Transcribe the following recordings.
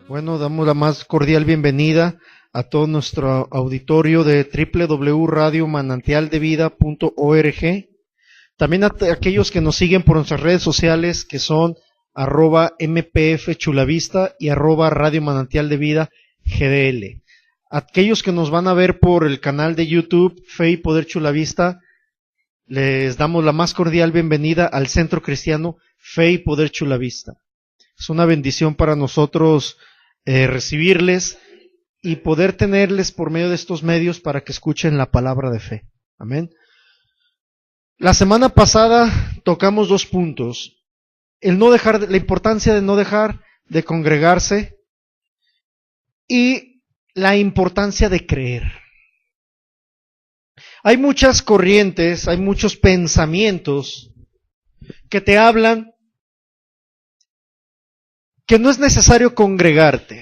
Bueno, damos la más cordial bienvenida a todo nuestro auditorio de www.radiomanantialdevida.org. También a aquellos que nos siguen por nuestras redes sociales, que son @mpfchulavista y @Radio Manantial de Vida GDL. Aquellos que nos van a ver por el canal de YouTube Fe y Poder Chulavista, les damos la más cordial bienvenida al Centro Cristiano Fe y Poder Chulavista. Es una bendición para nosotros recibirles y poder tenerles por medio de estos medios para que escuchen la palabra de fe. Amén. La semana pasada tocamos 2 puntos. La importancia de no dejar de congregarse y la importancia de creer. Hay muchas corrientes, hay muchos pensamientos que te hablan que no es necesario congregarte,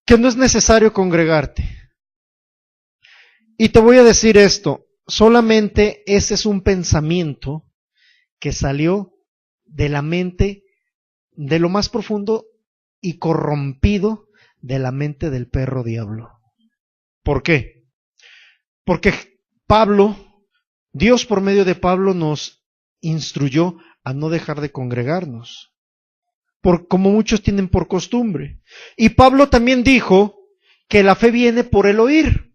que no es necesario congregarte. Y te voy a decir esto, solamente ese es un pensamiento que salió de la mente, de lo más profundo y corrompido de la mente del perro diablo. ¿Por qué? Porque Dios por medio de Pablo nos instruyó a no dejar de congregarnos, como muchos tienen por costumbre. Y Pablo también dijo que la fe viene por el oír.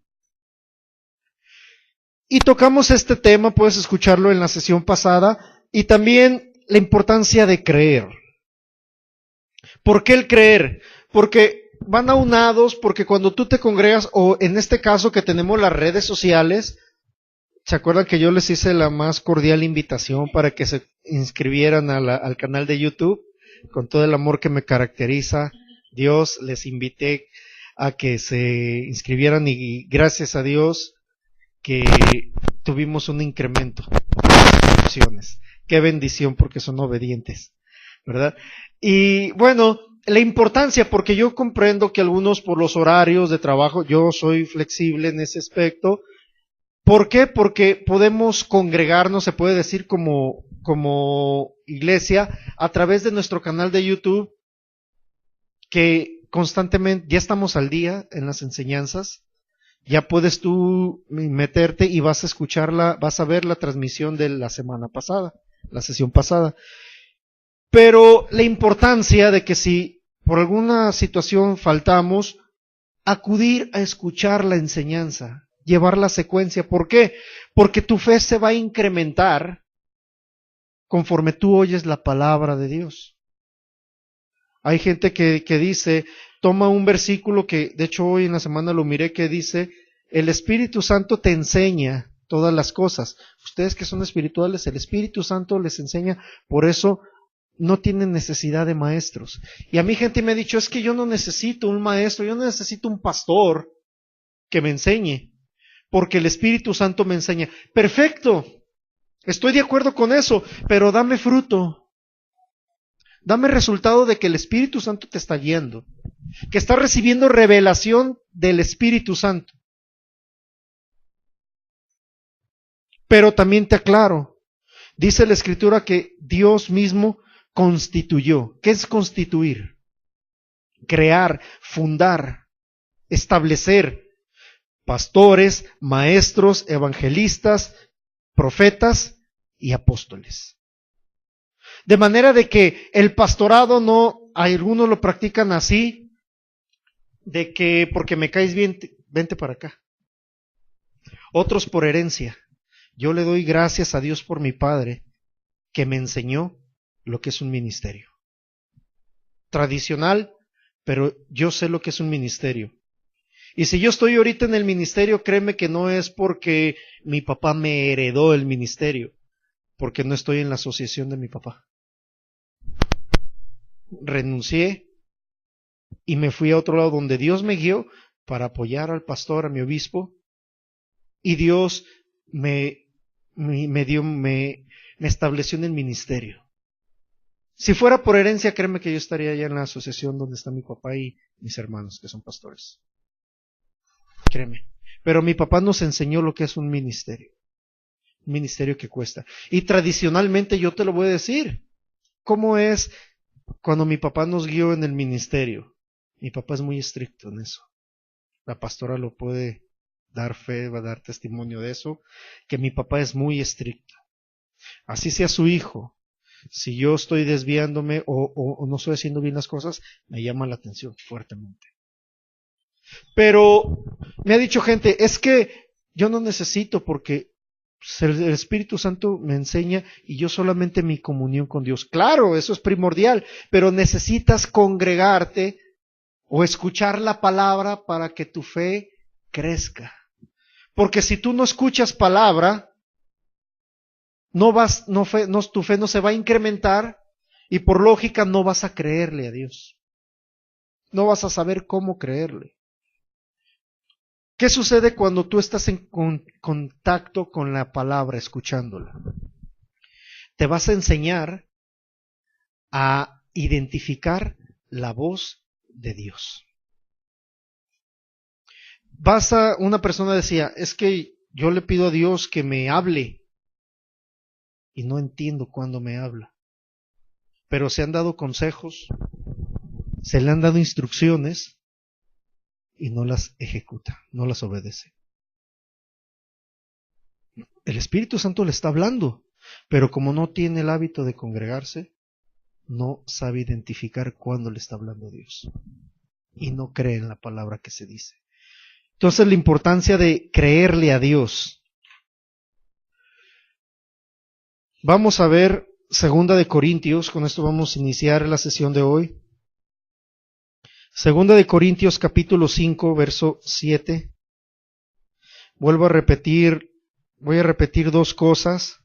Y tocamos este tema, puedes escucharlo en la sesión pasada, y también la importancia de creer. ¿Por qué el creer? Porque van aunados, porque cuando tú te congregas, o en este caso que tenemos las redes sociales, ¿se acuerdan que yo les hice la más cordial invitación para que se inscribieran al canal de YouTube? Con todo el amor que me caracteriza, Dios, les invité a que se inscribieran y gracias a Dios que tuvimos un incremento de suscripciones. Qué bendición porque son obedientes, ¿verdad? Y bueno, la importancia, porque yo comprendo que algunos por los horarios de trabajo, yo soy flexible en ese aspecto. ¿Por qué? Porque podemos congregarnos, se puede decir como iglesia, a través de nuestro canal de YouTube, que constantemente, ya estamos al día en las enseñanzas, ya puedes tú meterte y vas a ver la transmisión de la semana pasada, la sesión pasada. Pero la importancia de que si por alguna situación faltamos, acudir a escuchar la enseñanza, llevar la secuencia. ¿Por qué? Porque tu fe se va a incrementar conforme tú oyes la palabra de Dios. Hay gente que dice, toma un versículo que, de hecho hoy en la semana lo miré, que dice, el Espíritu Santo te enseña todas las cosas. Ustedes que son espirituales, el Espíritu Santo les enseña, por eso no tienen necesidad de maestros. Y a mí gente me ha dicho, es que yo no necesito un maestro, yo no necesito un pastor que me enseñe, porque el Espíritu Santo me enseña. Perfecto, estoy de acuerdo con eso, pero dame fruto. Dame resultado de que el Espíritu Santo te está guiando, que estás recibiendo revelación del Espíritu Santo. Pero también te aclaro, dice la Escritura que Dios mismo constituyó. ¿Qué es constituir? Crear, fundar, establecer pastores, maestros, evangelistas, profetas y apóstoles. De manera de que el pastorado no, algunos lo practican así, de que porque me caes bien, vente para acá. Otros por herencia. Yo le doy gracias a Dios por mi padre, que me enseñó lo que es un ministerio. Tradicional, pero yo sé lo que es un ministerio. Y si yo estoy ahorita en el ministerio, créeme que no es porque mi papá me heredó el ministerio, porque no estoy en la asociación de mi papá. Renuncié y me fui a otro lado donde Dios me guió para apoyar al pastor, a mi obispo, y Dios me estableció en el ministerio. Si fuera por herencia, créeme que yo estaría allá en la asociación donde está mi papá y mis hermanos, que son pastores. Créeme. Pero mi papá nos enseñó lo que es un ministerio que cuesta. Y tradicionalmente yo te lo voy a decir, ¿cómo es cuando mi papá nos guió en el ministerio, mi papá es muy estricto en eso. La pastora lo puede dar fe, va a dar testimonio de eso, que mi papá es muy estricto. Así sea su hijo. Si yo estoy desviándome o no estoy haciendo bien las cosas, me llama la atención fuertemente. Pero me ha dicho gente, es que yo no necesito porque el Espíritu Santo me enseña y yo solamente mi comunión con Dios. Claro, eso es primordial, pero necesitas congregarte o escuchar la palabra para que tu fe crezca. Porque si tú no escuchas palabra, tu fe no se va a incrementar y por lógica no vas a creerle a Dios. No vas a saber cómo creerle. ¿Qué sucede cuando tú estás en contacto con la palabra, escuchándola? Te vas a enseñar a identificar la voz de Dios. Una persona decía, es que yo le pido a Dios que me hable y no entiendo cuándo me habla. Pero se han dado consejos, se le han dado instrucciones y no las ejecuta, no las obedece. El Espíritu Santo le está hablando, pero como no tiene el hábito de congregarse, no sabe identificar cuándo le está hablando Dios y no cree en la palabra que se dice. Entonces la importancia de creerle a Dios. Vamos a ver 2 Corintios, con esto vamos a iniciar la sesión de hoy. 2 Corintios capítulo 5, verso 7. Voy a repetir dos cosas.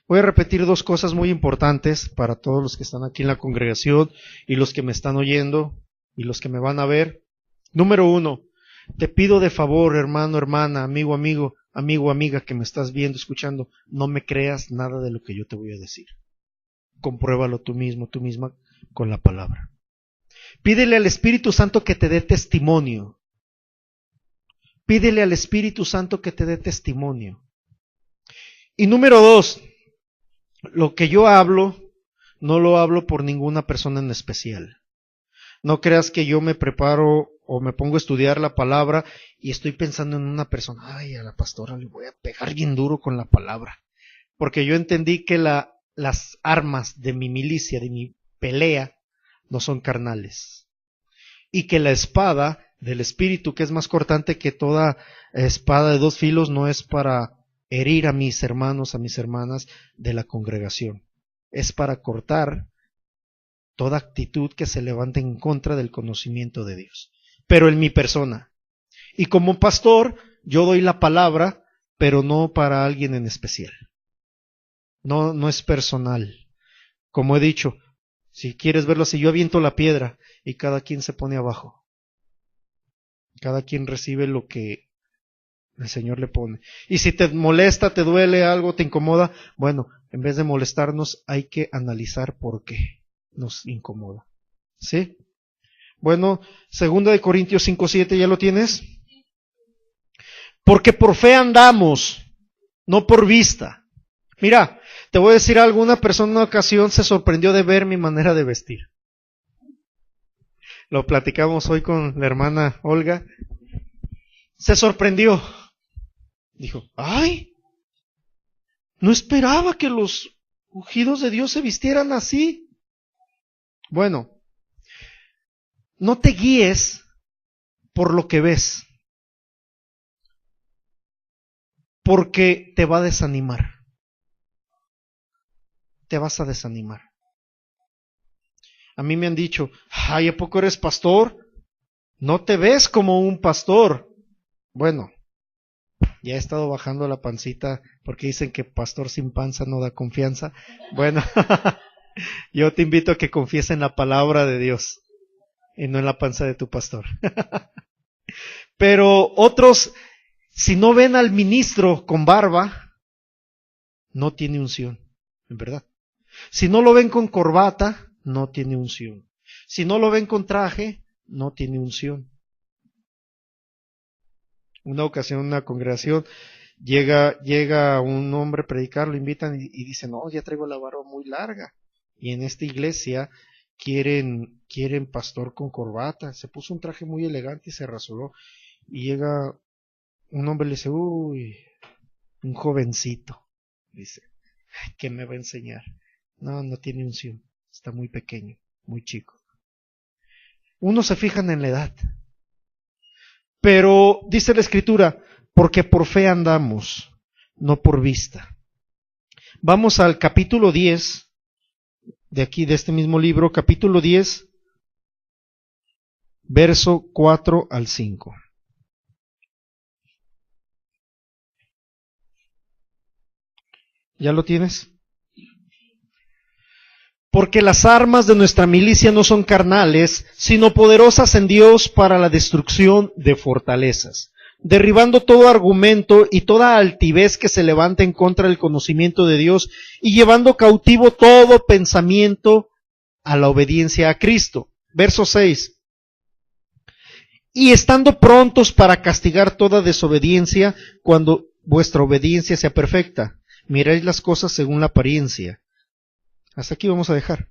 Voy a repetir dos cosas muy importantes para todos los que están aquí en la congregación y los que me están oyendo y los que me van a ver. Número 1, te pido de favor, hermano, hermana, amigo, amiga que me estás viendo, escuchando, no me creas nada de lo que yo te voy a decir. Compruébalo tú mismo, tú misma, con la palabra. Pídele al Espíritu Santo que te dé testimonio. Pídele al Espíritu Santo que te dé testimonio. Y número 2, lo que yo hablo, no lo hablo por ninguna persona en especial. No creas que yo me preparo o me pongo a estudiar la palabra y estoy pensando en una persona. Ay, a la pastora le voy a pegar bien duro con la palabra. Porque yo entendí que las armas de mi milicia, de mi pelea, no son carnales. Y que la espada del Espíritu, que es más cortante que toda espada de dos filos, no es para herir a mis hermanos, a mis hermanas de la congregación. Es para cortar toda actitud que se levante en contra del conocimiento de Dios. Pero en mi persona. Y como pastor, yo doy la palabra, pero no para alguien en especial. No es personal. Como he dicho, si quieres verlo así, yo aviento la piedra y cada quien se pone abajo. Cada quien recibe lo que el Señor le pone. Y si te molesta, te duele algo, te incomoda, bueno, en vez de molestarnos, hay que analizar por qué nos incomoda. ¿Sí? Bueno, 2 Corintios 5:7, ¿ya lo tienes? Porque por fe andamos, no por vista. Mira, te voy a decir algo, una persona en una ocasión se sorprendió de ver mi manera de vestir. Lo platicamos hoy con la hermana Olga. Se sorprendió. Dijo, ¡ay! No esperaba que los ungidos de Dios se vistieran así. Bueno, no te guíes por lo que ves, porque te va a desanimar. Te vas a desanimar. A mí me han dicho, ay, ¿a poco eres pastor? No te ves como un pastor. Bueno, ya he estado bajando la pancita porque dicen que pastor sin panza no da confianza. Bueno, yo te invito a que confíes en la palabra de Dios y no en la panza de tu pastor. Pero otros, si no ven al ministro con barba, no tiene unción, en verdad. Si no lo ven con corbata, no tiene unción. Si no lo ven con traje, no tiene unción. Una ocasión en una congregación llega un hombre a predicar, lo invitan y dice, no, ya traigo la barba muy larga. y en esta iglesia quieren pastor con corbata. Se puso un traje muy elegante y se rasuró. Y llega un hombre y le dice, uy, un jovencito. Dice, ¿qué me va a enseñar? No, no tiene unción. Está muy pequeño, muy chico. Uno se fijan en la edad. Pero dice la Escritura, porque por fe andamos, no por vista. Vamos al capítulo 10, de aquí, de este mismo libro, capítulo 10, verso 4 al 5. ¿Ya lo tienes? Porque las armas de nuestra milicia no son carnales, sino poderosas en Dios para la destrucción de fortalezas, derribando todo argumento y toda altivez que se levante en contra del conocimiento de Dios y llevando cautivo todo pensamiento a la obediencia a Cristo. Verso 6. Y estando prontos para castigar toda desobediencia cuando vuestra obediencia sea perfecta. Miráis las cosas según la apariencia. Hasta aquí vamos a dejar.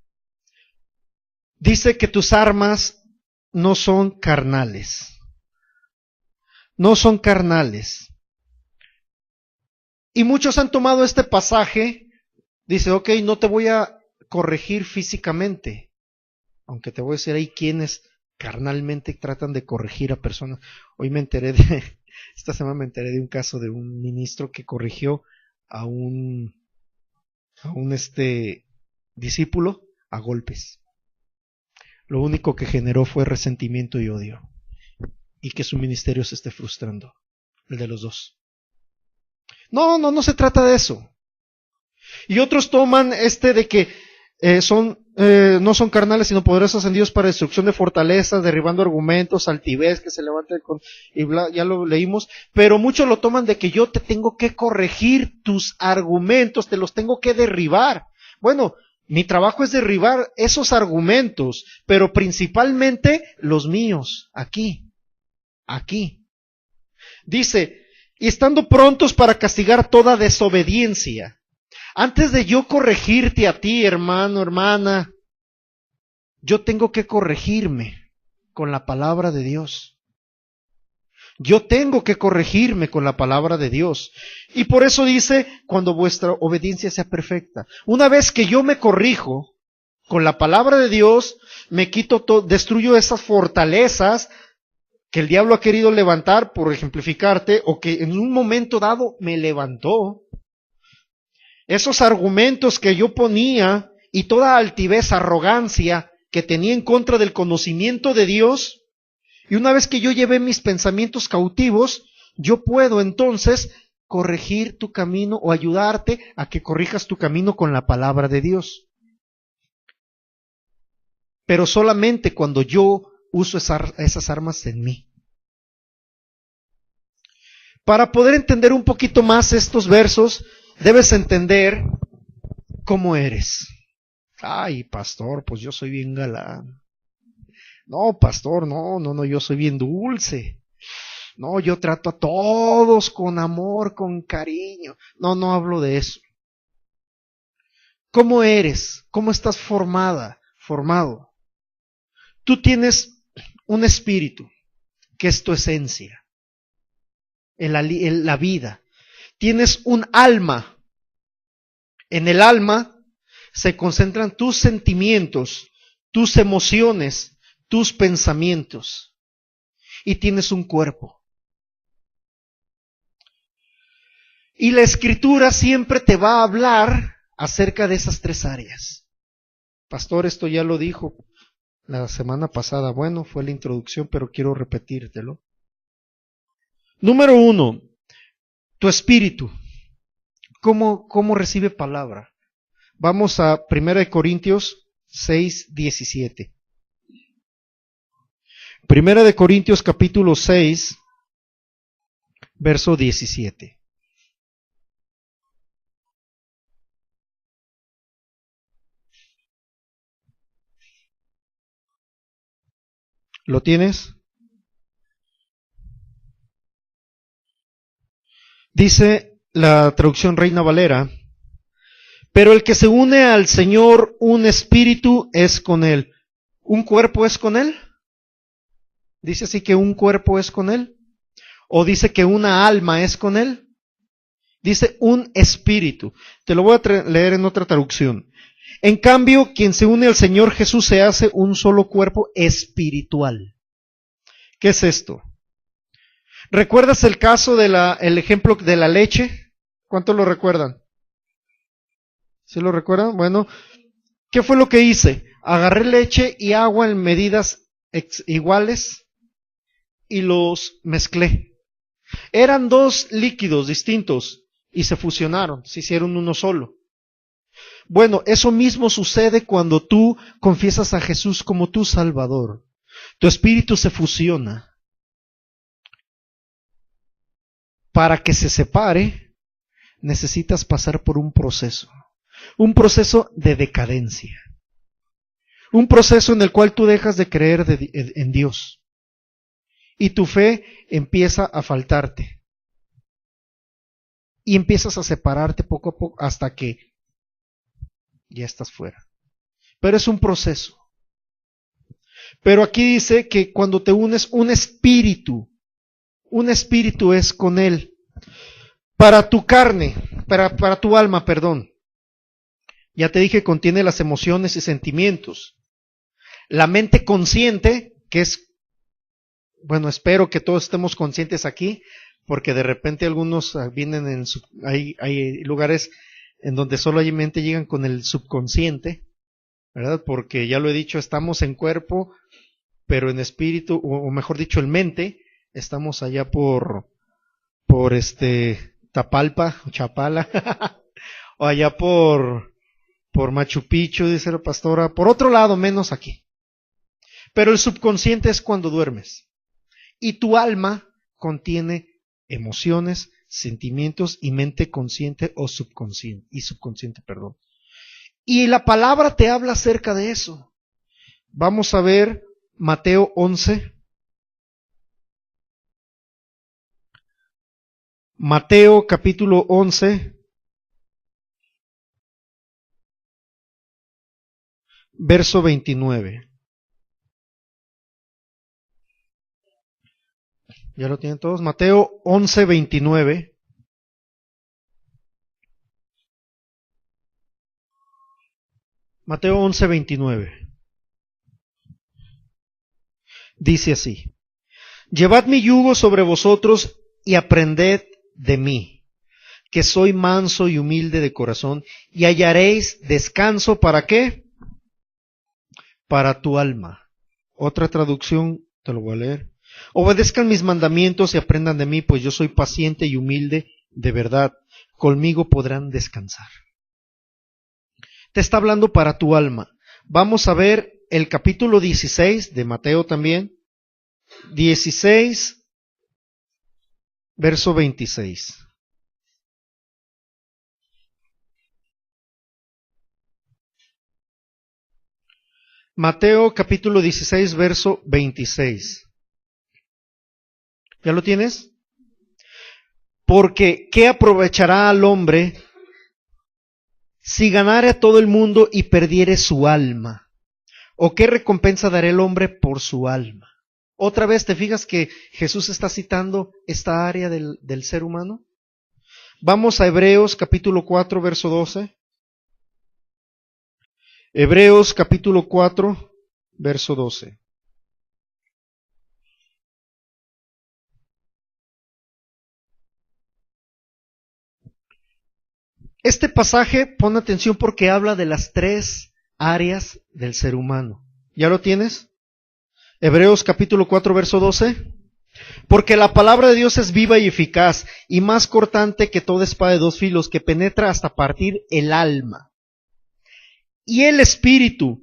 Dice que tus armas no son carnales. No son carnales. Y muchos han tomado este pasaje, dice, ok, no te voy a corregir físicamente, aunque te voy a decir, hay quienes carnalmente tratan de corregir a personas. Hoy esta semana me enteré de un caso de un ministro que corrigió a un discípulo a golpes. Lo único que generó fue resentimiento y odio, y que su ministerio se esté frustrando, el de los dos. No se trata de eso. Y otros toman de que no son carnales sino poderosos en Dios para destrucción de fortalezas, derribando argumentos, altivez que se levanta y bla, ya lo leímos, pero muchos lo toman de que yo te tengo que corregir tus argumentos, te los tengo que derribar. Bueno, mi trabajo es derribar esos argumentos, pero principalmente los míos, aquí. Dice, y estando prontos para castigar toda desobediencia. Antes de yo corregirte a ti, hermano, hermana, yo tengo que corregirme con la palabra de Dios. Yo tengo que corregirme con la palabra de Dios. Y por eso dice, cuando vuestra obediencia sea perfecta. Una vez que yo me corrijo con la palabra de Dios, me quito destruyo esas fortalezas que el diablo ha querido levantar, por ejemplificarte, o que en un momento dado me levantó. Esos argumentos que yo ponía y toda altivez, arrogancia que tenía en contra del conocimiento de Dios, y una vez que yo llevé mis pensamientos cautivos, yo puedo entonces corregir tu camino o ayudarte a que corrijas tu camino con la palabra de Dios. Pero solamente cuando yo uso esas armas en mí. Para poder entender un poquito más estos versos, debes entender cómo eres. Ay, pastor, pues yo soy bien galán. No, pastor, no, yo soy bien dulce. No, yo trato a todos con amor, con cariño. No hablo de eso. ¿Cómo eres? ¿Cómo estás formado? Tú tienes un espíritu, que es tu esencia, en la vida. Tienes un alma. En el alma se concentran tus sentimientos, tus emociones, tus pensamientos. Y tienes un cuerpo. Y la Escritura siempre te va a hablar acerca de esas tres áreas. Pastor, esto ya lo dijo la semana pasada. Bueno, fue la introducción, pero quiero repetírtelo. Número 1, tu espíritu. ¿Cómo recibe palabra? Vamos a 1 Corintios 6:17. 1 Corintios capítulo 6, verso 17. ¿Lo tienes? Dice la traducción Reina Valera, Pero el que se une al Señor, un espíritu es con Él. ¿Un cuerpo es con Él? ¿Dice así que un cuerpo es con Él? ¿O dice que una alma es con Él? Dice un espíritu. Te lo voy a leer en otra traducción. En cambio, quien se une al Señor Jesús se hace un solo cuerpo espiritual. ¿Qué es esto? ¿Recuerdas el caso el ejemplo de la leche? ¿Cuánto lo recuerdan? ¿Sí lo recuerdan? Bueno, ¿qué fue lo que hice? Agarré leche y agua en medidas iguales y los mezclé. Eran dos líquidos distintos y se fusionaron, se hicieron uno solo. Bueno, eso mismo sucede cuando tú confiesas a Jesús como tu Salvador. Tu espíritu se fusiona. Para que se separe, necesitas pasar por un proceso de decadencia. Un proceso en el cual tú dejas de creer en Dios. Y tu fe empieza a faltarte. Y empiezas a separarte poco a poco hasta que ya estás fuera. Pero es un proceso. Pero aquí dice que cuando te unes un espíritu es con Él. Para tu carne, para tu alma, perdón. Ya te dije, contiene las emociones y sentimientos. La mente consciente, que es, bueno, espero que todos estemos conscientes aquí, porque de repente algunos vienen hay lugares en donde solamente llegan con el subconsciente, ¿verdad? Porque ya lo he dicho, estamos en cuerpo, pero en espíritu, o mejor dicho, en mente, estamos allá por Tapalpa, Chapala, o allá por Machu Picchu, dice la pastora, por otro lado, menos aquí. Pero el subconsciente es cuando duermes. Y tu alma contiene emociones, sentimientos y mente consciente o subconsciente, perdón. Y la palabra te habla acerca de eso. Vamos a ver Mateo 11. Mateo capítulo 11, verso 29. ¿Ya lo tienen todos? Mateo 11, 29. Mateo 11, 29. Dice así: Llevad mi yugo sobre vosotros y aprended de mí, que soy manso y humilde de corazón, y hallaréis descanso. ¿Para qué? Para tu alma. Otra traducción, te lo voy a leer. Obedezcan mis mandamientos y aprendan de mí, pues yo soy paciente y humilde de verdad. Conmigo podrán descansar. Te está hablando para tu alma. Vamos a ver el capítulo 16 de Mateo también. 16, verso 26. Mateo capítulo 16, verso 26. ¿Ya lo tienes? Porque ¿qué aprovechará al hombre si ganare a todo el mundo y perdiere su alma? ¿O qué recompensa dará el hombre por su alma? Otra vez te fijas que Jesús está citando esta área del ser humano. Vamos a Hebreos capítulo 4, verso 12. Hebreos capítulo 4, verso 12. Este pasaje, pon atención porque habla de las tres áreas del ser humano. ¿Ya lo tienes? Hebreos capítulo 4, verso 12. Porque la palabra de Dios es viva y eficaz, y más cortante que toda espada de dos filos, que penetra hasta partir el alma y el espíritu,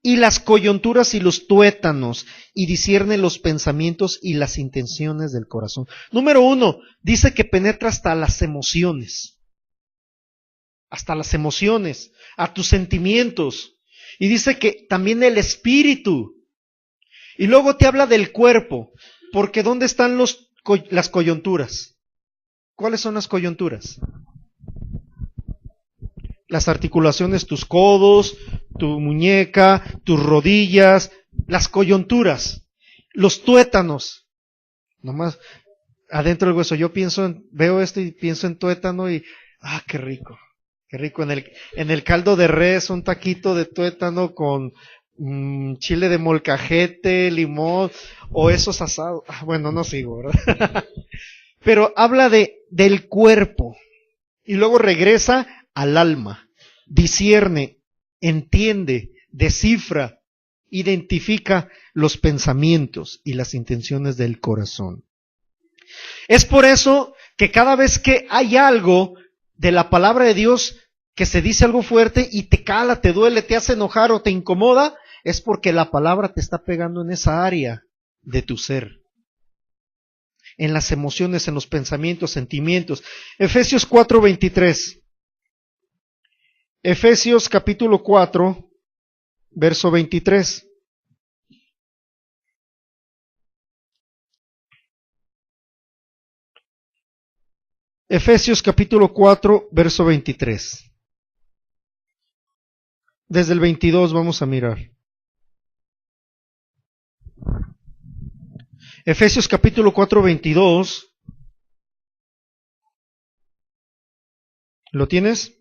y las coyunturas y los tuétanos, y discierne los pensamientos y las intenciones del corazón. Número 1, dice que penetra hasta las emociones. Hasta las emociones, a tus sentimientos. Y dice que también el espíritu. Y luego te habla del cuerpo, porque ¿dónde están las coyunturas? ¿Cuáles son las coyunturas? Las articulaciones, tus codos, tu muñeca, tus rodillas, las coyunturas, los tuétanos. Nomás adentro del hueso. Yo veo esto y pienso en tuétano y, qué rico. Qué rico. En el caldo de res, un taquito de tuétano con chile de molcajete, limón, o esos asados. Bueno, no sigo, ¿verdad? Pero habla del cuerpo. Y luego regresa al alma. Discierne, entiende, descifra, identifica los pensamientos y las intenciones del corazón. Es por eso que cada vez que hay algo de la palabra de Dios que se dice algo fuerte y te cala, te duele, te hace enojar o te incomoda, es porque la palabra te está pegando en esa área de tu ser, en las emociones, en los pensamientos, sentimientos. Efesios 4:23. Efesios capítulo 4, verso 23. Efesios capítulo 4, verso 23. Desde el 22 vamos a mirar. Efesios capítulo 4, 22. ¿Lo tienes?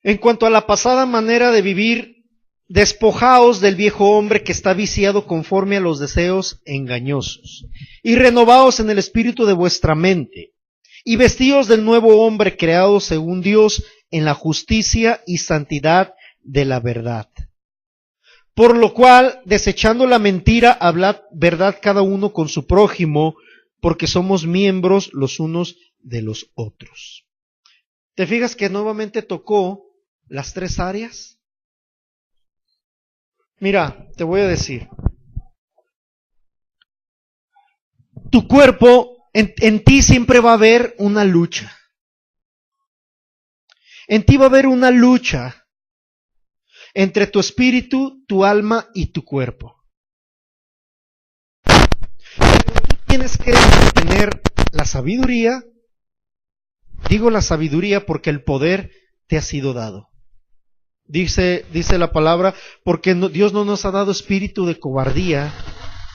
En cuanto a la pasada manera de vivir, despojaos del viejo hombre que está viciado conforme a los deseos engañosos, y renovaos en el espíritu de vuestra mente, y vestíos del nuevo hombre creado según Dios en la justicia y santidad de la verdad. Por lo cual, desechando la mentira, hablad verdad cada uno con su prójimo, porque somos miembros los unos de los otros. ¿Te fijas que nuevamente tocó las tres áreas? Mira, te voy a decir. Tu cuerpo, en ti siempre va a haber una lucha. En ti va a haber una lucha entre tu espíritu, tu alma y tu cuerpo. Pero tú tienes que tener la sabiduría. Digo la sabiduría porque el poder te ha sido dado. Dice la palabra, porque Dios no nos ha dado espíritu de cobardía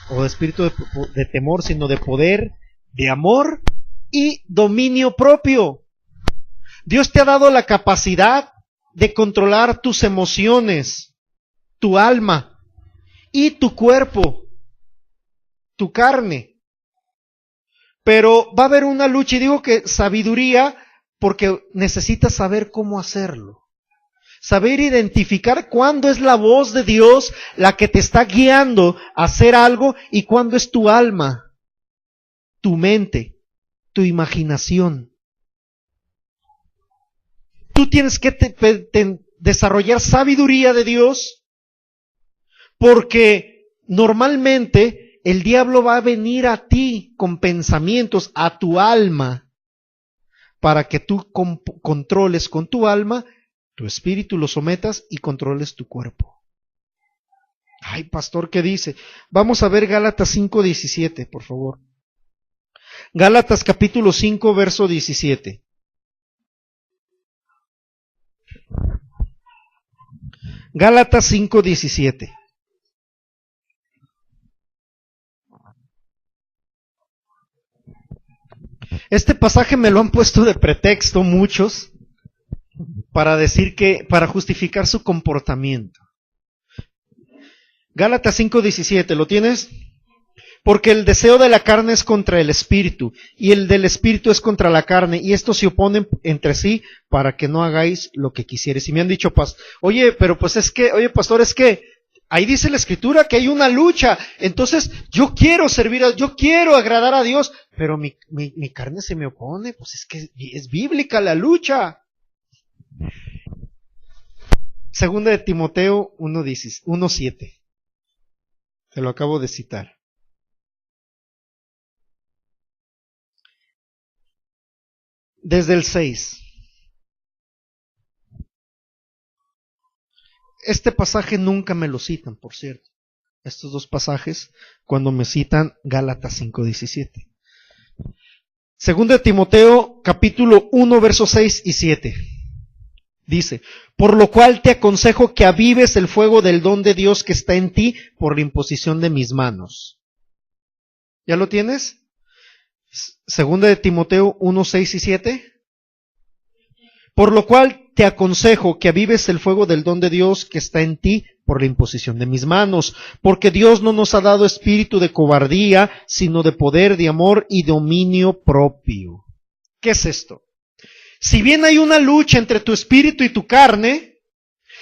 o espíritu de temor, sino de poder, de amor y dominio propio. Dios te ha dado la capacidad de controlar tus emociones, tu alma y tu cuerpo, tu carne. Pero va a haber una lucha, y digo que sabiduría porque necesitas saber cómo hacerlo. Saber identificar cuándo es la voz de Dios la que te está guiando a hacer algo y cuándo es tu alma, tu mente, tu imaginación. Tú tienes que desarrollar sabiduría de Dios, porque normalmente el diablo va a venir a ti con pensamientos, a tu alma, para que tú controles con tu alma, tu espíritu lo sometas y controles tu cuerpo. Ay, pastor, ¿qué dice? Vamos a ver Gálatas 5:17, por favor. Gálatas capítulo 5, verso 17. Gálatas 5:17. Este pasaje me lo han puesto de pretexto muchos para decir para justificar su comportamiento. Gálatas 5:17, ¿lo tienes? Porque el deseo de la carne es contra el espíritu, y el del espíritu es contra la carne, y estos se oponen entre sí para que no hagáis lo que quisieres. Y me han dicho, oye, pastor, es que ahí dice la escritura que hay una lucha, entonces yo quiero yo quiero agradar a Dios, pero mi carne se me opone, pues es que es bíblica la lucha. Segunda de Timoteo 1:7. Te lo acabo de citar. Desde el 6. Este pasaje nunca me lo citan, por cierto. Estos dos pasajes, cuando me citan Gálatas 5:17. Segunda de Timoteo, capítulo 1, versos 6 y 7. Dice, por lo cual te aconsejo que avives el fuego del don de Dios que está en ti por la imposición de mis manos. ¿Ya lo tienes? Segunda de Timoteo 1, 6 y 7. Por lo cual te aconsejo que avives el fuego del don de Dios que está en ti por la imposición de mis manos, porque Dios no nos ha dado espíritu de cobardía, sino de poder, de amor y dominio propio. ¿Qué es esto? Si bien hay una lucha entre tu espíritu y tu carne,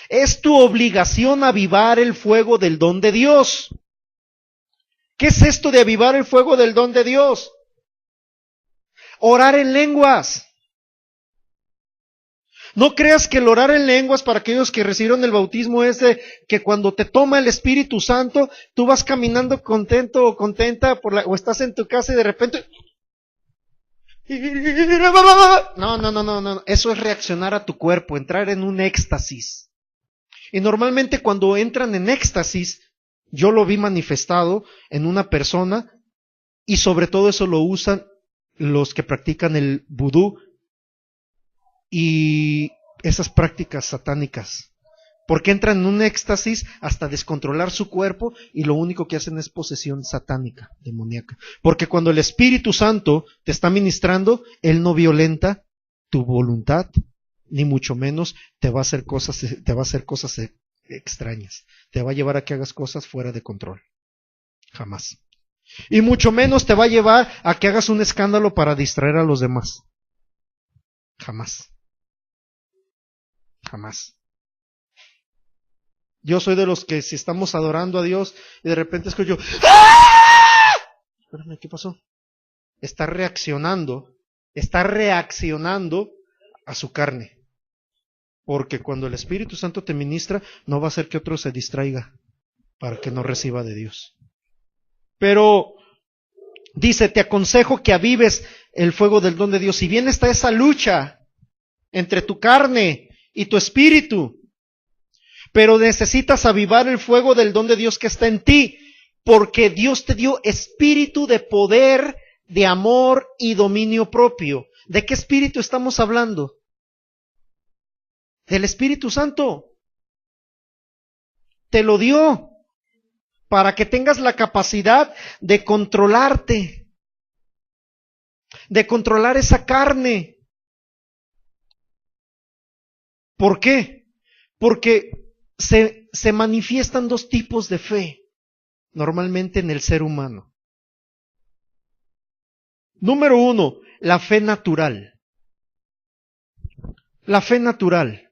es tu obligación avivar el fuego del don de Dios. ¿Qué es esto de avivar el fuego del don de Dios? Orar en lenguas. No creas que el orar en lenguas para aquellos que recibieron el bautismo es de que cuando te toma el Espíritu Santo, tú vas caminando contento o contenta o estás en tu casa y de repente... No. Eso es reaccionar a tu cuerpo, entrar en un éxtasis. Y normalmente cuando entran en éxtasis, yo lo vi manifestado en una persona y sobre todo eso lo usan los que practican el vudú y esas prácticas satánicas, porque entran en un éxtasis hasta descontrolar su cuerpo y lo único que hacen es posesión satánica, demoníaca. Porque cuando el Espíritu Santo te está ministrando, Él no violenta tu voluntad, ni mucho menos te va a hacer cosas extrañas. Te va a llevar a que hagas cosas fuera de control. Jamás. Y mucho menos te va a llevar a que hagas un escándalo para distraer a los demás. Jamás. Jamás. Yo soy de los que si estamos adorando a Dios y de repente escucho, ¡ah! Espérame, ¿qué pasó? Está reaccionando a su carne. Porque cuando el Espíritu Santo te ministra, no va a hacer que otro se distraiga para que no reciba de Dios. Pero dice, te aconsejo que avives el fuego del don de Dios. Si bien está esa lucha entre tu carne y tu espíritu, pero necesitas avivar el fuego del don de Dios que está en ti, porque Dios te dio espíritu de poder, de amor y dominio propio. ¿De qué espíritu estamos hablando? Del Espíritu Santo. Te lo dio para que tengas la capacidad de controlarte, de controlar esa carne. ¿Por qué? Porque se manifiestan dos tipos de fe normalmente en el ser humano. Número 1, la fe natural. La fe natural.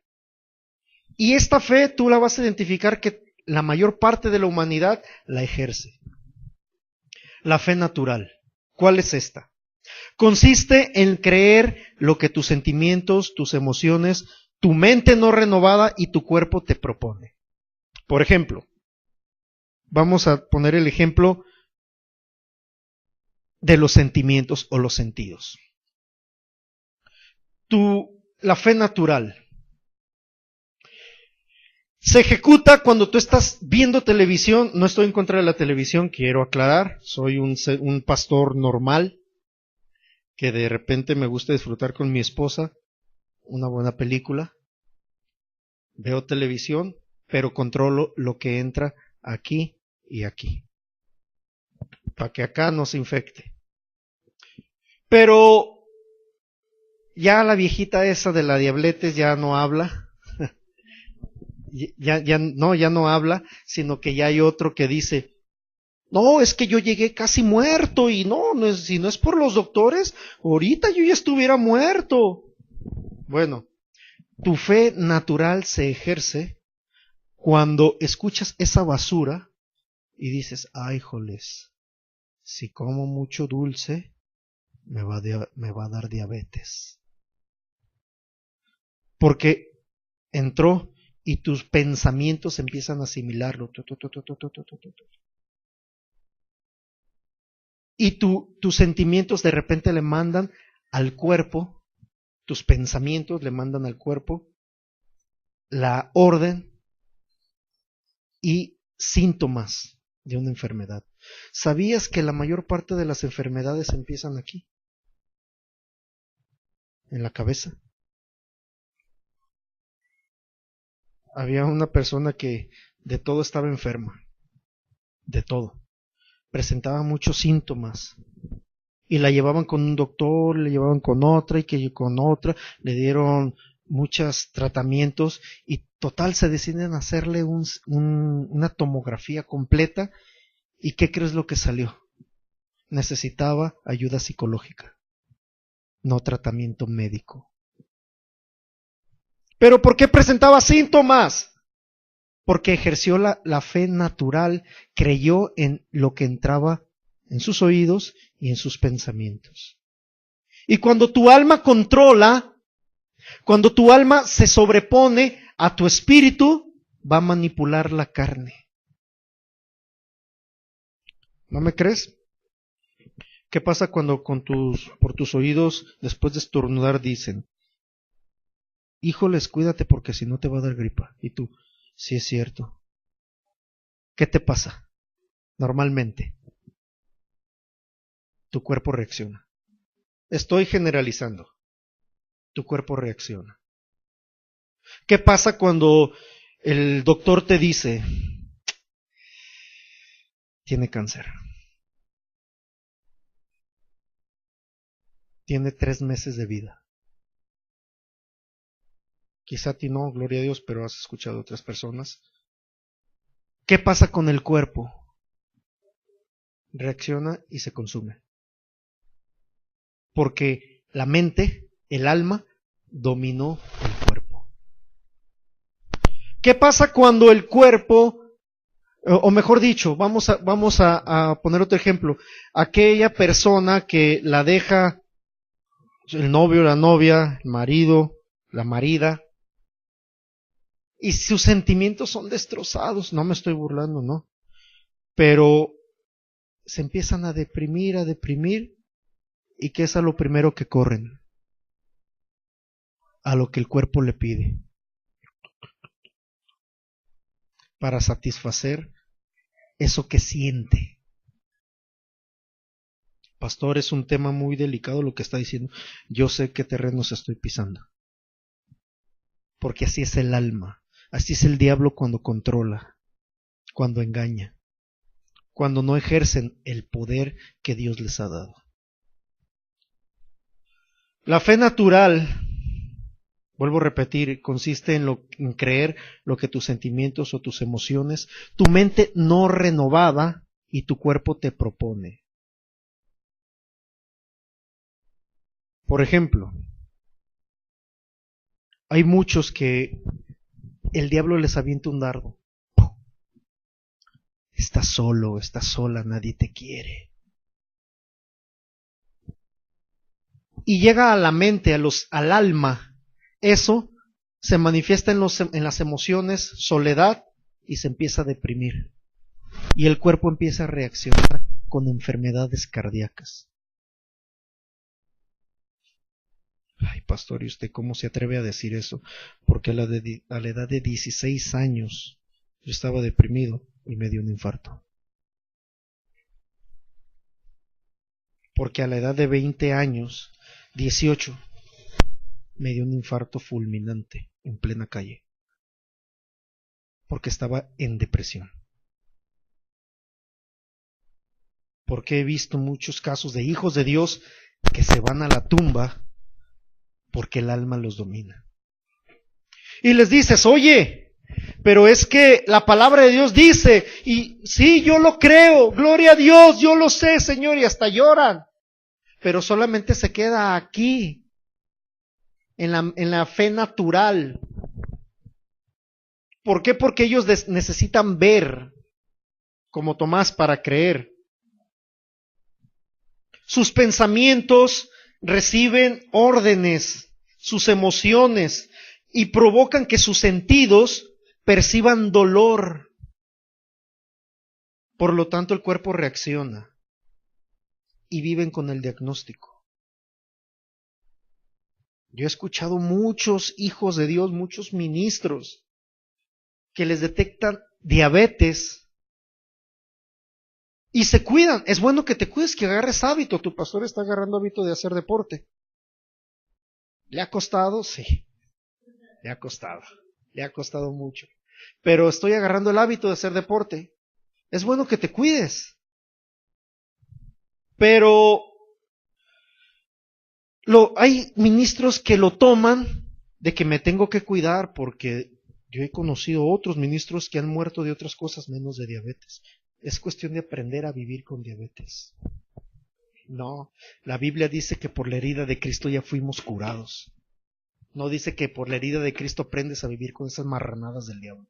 Y esta fe tú la vas a identificar que la mayor parte de la humanidad la ejerce. La fe natural. ¿Cuál es esta? Consiste en creer lo que tus sentimientos, tus emociones, tu mente no renovada y tu cuerpo te propone. Por ejemplo, vamos a poner el ejemplo de los sentimientos o los sentidos. La fe natural se ejecuta cuando tú estás viendo televisión. No estoy en contra de la televisión, quiero aclarar. Soy un pastor normal que de repente me gusta disfrutar con mi esposa una buena película. Veo televisión, pero controlo lo que entra aquí y aquí, para que acá no se infecte. Pero ya la viejita esa de la diabetes ya no habla. ya no habla, sino que ya hay otro que dice, no, es que yo llegué casi muerto y si no es por los doctores, ahorita yo ya estuviera muerto. Bueno, tu fe natural se ejerce cuando escuchas esa basura y dices, ay, joles, si como mucho dulce, me va a dar diabetes. Porque entró y tus pensamientos empiezan a asimilarlo. Y tus sentimientos de repente le mandan al cuerpo, tus pensamientos le mandan al cuerpo la orden y síntomas de una enfermedad. ¿Sabías que la mayor parte de las enfermedades empiezan aquí? En la cabeza. había una persona que de todo estaba enferma, de todo. Presentaba muchos síntomas. Y la llevaban con un doctor, le llevaban con otra y que con otra, le dieron muchos tratamientos y total se deciden hacerle una tomografía completa. ¿Y qué crees lo que salió? Necesitaba ayuda psicológica, no tratamiento médico. ¿Pero por qué presentaba síntomas? Porque ejerció la fe natural, creyó en lo que entraba en sus oídos y en sus pensamientos. Y cuando tu alma controla, cuando tu alma se sobrepone a tu espíritu, va a manipular la carne. ¿No me crees? ¿Qué pasa cuando por tus oídos, después de estornudar, dicen, híjoles, cuídate porque si no te va a dar gripa? Y tú, sí es cierto. ¿Qué te pasa? Normalmente, tu cuerpo reacciona. Estoy generalizando. Tu cuerpo reacciona. ¿Qué pasa cuando el doctor te dice, tiene cáncer? Tiene 3 meses de vida. Quizá a ti no, gloria a Dios, pero has escuchado a otras personas. ¿Qué pasa con el cuerpo? Reacciona y se consume. Porque la mente, el alma, dominó el cuerpo. ¿Qué pasa cuando el cuerpo, o mejor dicho, vamos a poner otro ejemplo, aquella persona que la deja el novio, la novia, el marido, la marida, y sus sentimientos son destrozados? No me estoy burlando, no, pero se empiezan a deprimir, y ¿qué es a lo primero que corren? A lo que el cuerpo le pide, para satisfacer eso que siente. Pastor, es un tema muy delicado lo que está diciendo. Yo sé qué terrenos estoy pisando. Porque así es el alma, así es el diablo cuando controla, cuando engaña, cuando no ejercen el poder que Dios les ha dado. La fe natural, vuelvo a repetir, consiste en creer lo que tus sentimientos o tus emociones, tu mente no renovada y tu cuerpo te propone. Por ejemplo, hay muchos que el diablo les avienta un dardo. Estás solo, estás sola, nadie te quiere. Y llega a la mente, al alma, eso se manifiesta en las emociones, soledad, y se empieza a deprimir. Y el cuerpo empieza a reaccionar con enfermedades cardíacas. Ay, pastor, ¿y usted cómo se atreve a decir eso? Porque a la edad de 16 años yo estaba deprimido y me dio un infarto. Porque a la edad de 20 años, 18, me dio un infarto fulminante en plena calle. Porque estaba en depresión. Porque he visto muchos casos de hijos de Dios que se van a la tumba porque el alma los domina. Y les dices, oye, pero es que la palabra de Dios dice, y sí, yo lo creo, gloria a Dios, yo lo sé, Señor, y hasta lloran. Pero solamente se queda aquí, en la fe natural. ¿Por qué? Porque ellos necesitan ver, como Tomás, para creer. Sus pensamientos reciben órdenes, sus emociones, y provocan que sus sentidos perciban dolor. Por lo tanto, el cuerpo reacciona y viven con el diagnóstico. Yo he escuchado muchos hijos de Dios, muchos ministros, que les detectan diabetes y se cuidan. Es bueno que te cuides, que agarres hábito. Tu pastor está agarrando hábito de hacer deporte. ¿Le ha costado? Sí, le ha costado. Le ha costado mucho. Pero estoy agarrando el hábito de hacer deporte. Es bueno que te cuides. Pero hay ministros que lo toman de que me tengo que cuidar, porque yo he conocido otros ministros que han muerto de otras cosas menos de diabetes. Es cuestión de aprender a vivir con diabetes. No, la Biblia dice que por la herida de Cristo ya fuimos curados. No dice que por la herida de Cristo aprendes a vivir con esas marranadas del diablo.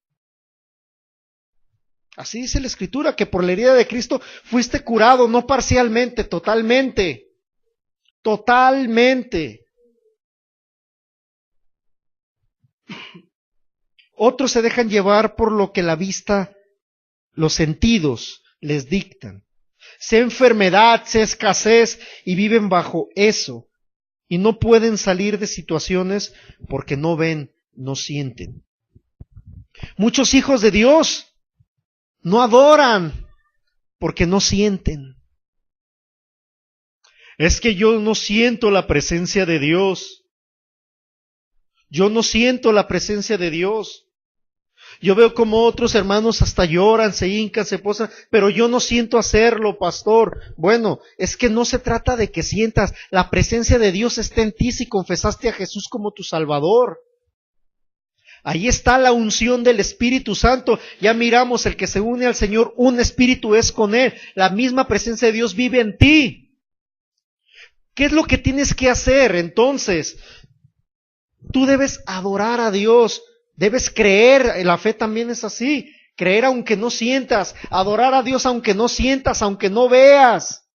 Así dice la Escritura, que por la herida de Cristo fuiste curado, no parcialmente, totalmente. Totalmente. Otros se dejan llevar por lo que la vista, los sentidos les dictan. Sea enfermedad, sea escasez, y viven bajo eso. Y no pueden salir de situaciones porque no ven, no sienten. Muchos hijos de Dios no adoran porque no sienten. Es que yo no siento la presencia de Dios. Yo no siento la presencia de Dios. Yo veo como otros hermanos hasta lloran, se hincan, se posan, pero yo no siento hacerlo, pastor. Bueno, es que no se trata de que sientas, la presencia de Dios está en ti si confesaste a Jesús como tu Salvador. Ahí está la unción del Espíritu Santo. Ya miramos, el que se une al Señor, un espíritu es con Él. La misma presencia de Dios vive en ti. ¿Qué es lo que tienes que hacer entonces? Tú debes adorar a Dios. Debes creer, la fe también es así, creer aunque no sientas, adorar a Dios aunque no sientas, aunque no veas,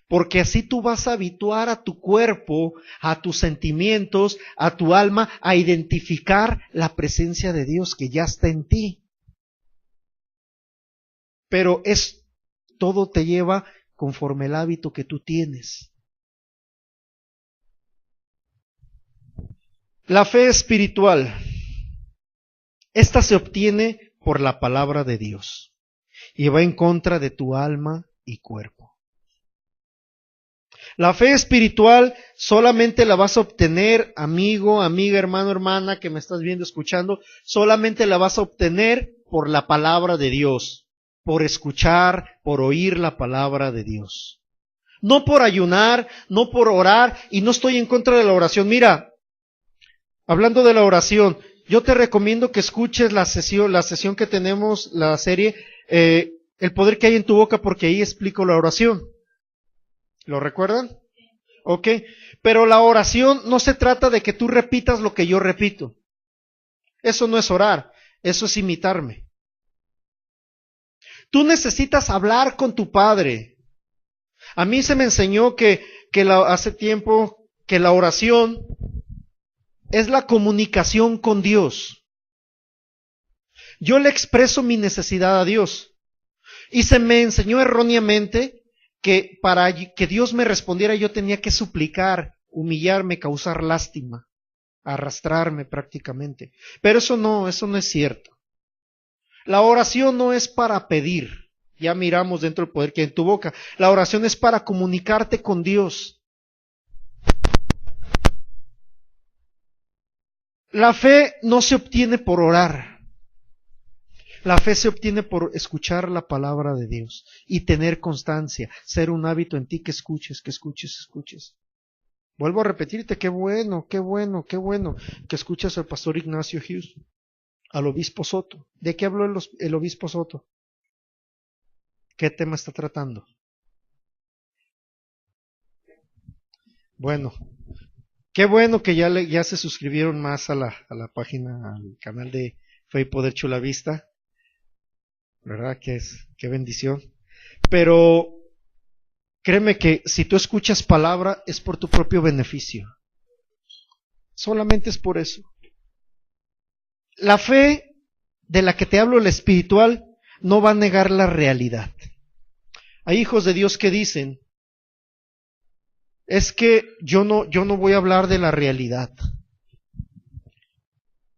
porque así tú vas a habituar a tu cuerpo, a tus sentimientos, a tu alma, a identificar la presencia de Dios que ya está en ti. Pero todo te lleva conforme el hábito que tú tienes. La fe espiritual. Esta se obtiene por la palabra de Dios y va en contra de tu alma y cuerpo. La fe espiritual solamente la vas a obtener, amigo, amiga, hermano, hermana, que me estás viendo, escuchando, solamente la vas a obtener por la palabra de Dios, por escuchar, por oír la palabra de Dios. No por ayunar, no por orar, y no estoy en contra de la oración. Mira, hablando de la oración, yo te recomiendo que escuches la sesión que tenemos, la serie, El poder que hay en tu boca, porque ahí explico la oración. ¿Lo recuerdan? Ok. Pero la oración no se trata de que tú repitas lo que yo repito. Eso no es orar, eso es imitarme. Tú necesitas hablar con tu Padre. A mí se me enseñó hace tiempo que la oración es la comunicación con Dios. Yo le expreso mi necesidad a Dios. Y se me enseñó erróneamente que para que Dios me respondiera yo tenía que suplicar, humillarme, causar lástima, arrastrarme prácticamente. Pero eso no es cierto. La oración no es para pedir. Ya miramos dentro del poder que hay en tu boca. La oración es para comunicarte con Dios. La fe no se obtiene por orar. La fe se obtiene por escuchar la palabra de Dios y tener constancia, ser un hábito en ti que escuches, que escuches, escuches. Vuelvo a repetirte, qué bueno que escuchas al pastor Ignacio Hughes, al obispo Soto. ¿De qué habló el obispo Soto? ¿Qué tema está tratando? Bueno, qué bueno que ya se suscribieron más a la página, al canal de Fe y Poder Chula Vista. ¿Verdad? Qué bendición. Pero créeme que si tú escuchas palabra es por tu propio beneficio. Solamente es por eso. La fe de la que te hablo, la espiritual, no va a negar la realidad. Hay hijos de Dios que dicen, es que yo no voy a hablar de la realidad.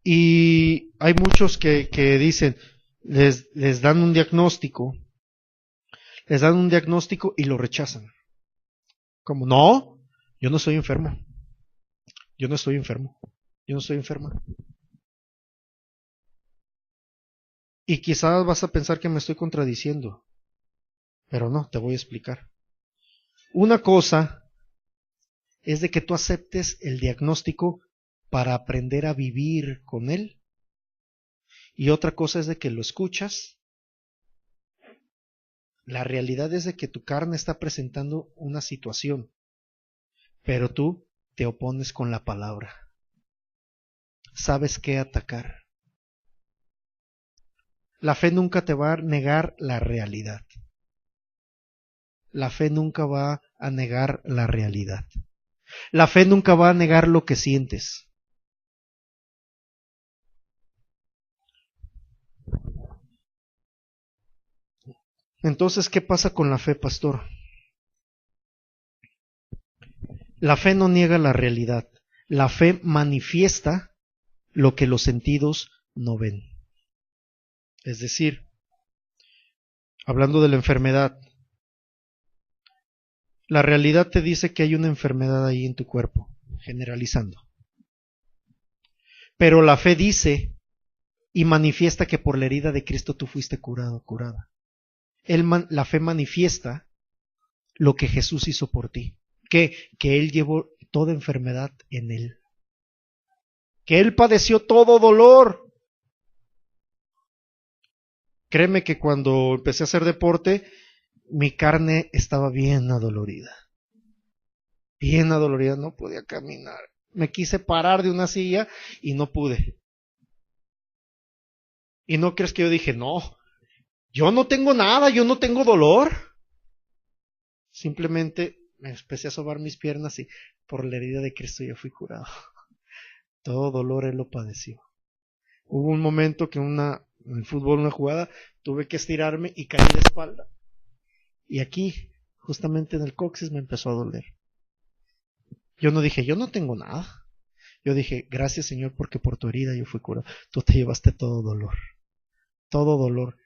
Y hay muchos que dicen, les dan un diagnóstico y lo rechazan. Como, no, yo no estoy enfermo. Yo no estoy enferma. Y quizás vas a pensar que me estoy contradiciendo, pero no, te voy a explicar. Una cosa es de que tú aceptes el diagnóstico para aprender a vivir con él, y otra cosa es de que lo escuchas. La realidad es de que tu carne está presentando una situación, pero tú te opones con la palabra. Sabes qué atacar. La fe nunca te va a negar la realidad. La fe nunca va a negar la realidad. La fe nunca va a negar lo que sientes. Entonces, ¿qué pasa con la fe, pastor? La fe no niega la realidad. La fe manifiesta lo que los sentidos no ven. Es decir, hablando de la enfermedad, la realidad te dice que hay una enfermedad ahí en tu cuerpo, generalizando. Pero la fe dice y manifiesta que por la herida de Cristo tú fuiste curado, curada. La fe manifiesta lo que Jesús hizo por ti, que Él llevó toda enfermedad en Él, que Él padeció todo dolor. Créeme que cuando empecé a hacer deporte, mi carne estaba bien adolorida, no podía caminar. Me quise parar de una silla y no pude. Y no crees que yo dije, no, yo no tengo nada, yo no tengo dolor. Simplemente me empecé a sobar mis piernas y por la herida de Cristo yo fui curado. Todo dolor Él lo padeció. Hubo un momento que en el fútbol, una jugada, tuve que estirarme y caí de espalda. Y aquí, justamente en el coxis, me empezó a doler. Yo no dije, yo no tengo nada. Yo dije, gracias Señor, porque por tu herida yo fui curado. Tú te llevaste todo dolor. Todo dolor.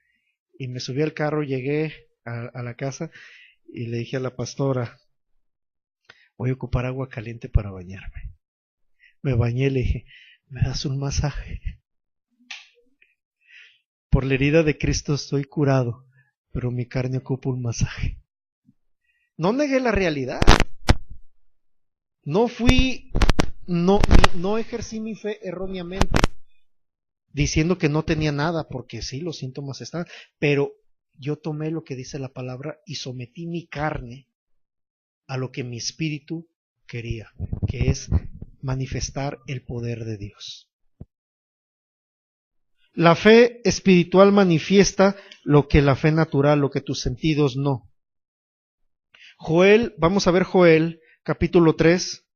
Y me subí al carro, llegué a la casa y le dije a la pastora, voy a ocupar agua caliente para bañarme. Me bañé y le dije, ¿me das un masaje? Por la herida de Cristo estoy curado, pero mi carne ocupa un masaje. No negué la realidad. No ejercí mi fe erróneamente, diciendo que no tenía nada, porque sí, los síntomas están, pero yo tomé lo que dice la palabra y sometí mi carne a lo que mi espíritu quería, que es manifestar el poder de Dios. La fe espiritual manifiesta lo que la fe natural, lo que tus sentidos no. Vamos a ver Joel, capítulo 3.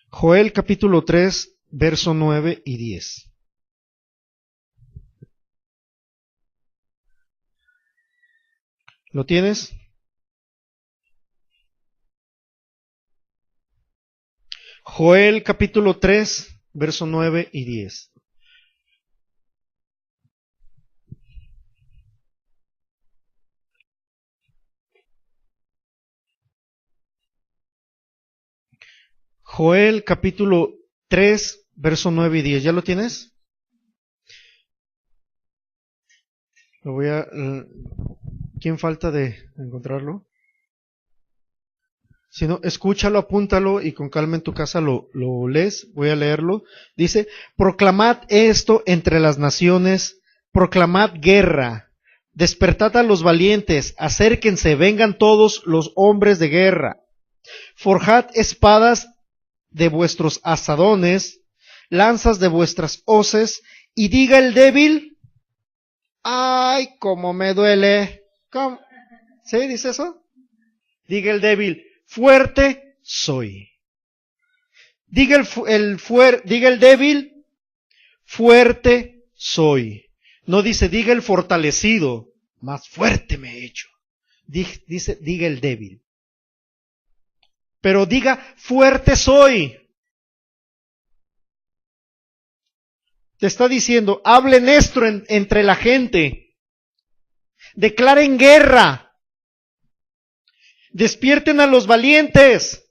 Joel, capítulo 3, verso 9 y 10. ¿Lo tienes? Joel capítulo 3, verso 9 y 10. Joel capítulo 3, verso 9 y 10. ¿Ya lo tienes? ¿Quién falta de encontrarlo? Si no, escúchalo, apúntalo y con calma en tu casa lo lees. Voy a leerlo. Dice, proclamad esto entre las naciones, proclamad guerra, despertad a los valientes, acérquense, vengan todos los hombres de guerra, forjad espadas de vuestros asadones, lanzas de vuestras hoces, y diga el débil, ay, cómo me duele. ¿Cómo? ¿Sí? ¿Dice eso? Diga el débil, fuerte soy. Diga el débil, fuerte soy. No dice, diga el fortalecido, más fuerte me he hecho. Dice, diga el débil. Pero diga, fuerte soy. Te está diciendo, hablen esto entre la gente. Declaren guerra. Despierten a los valientes.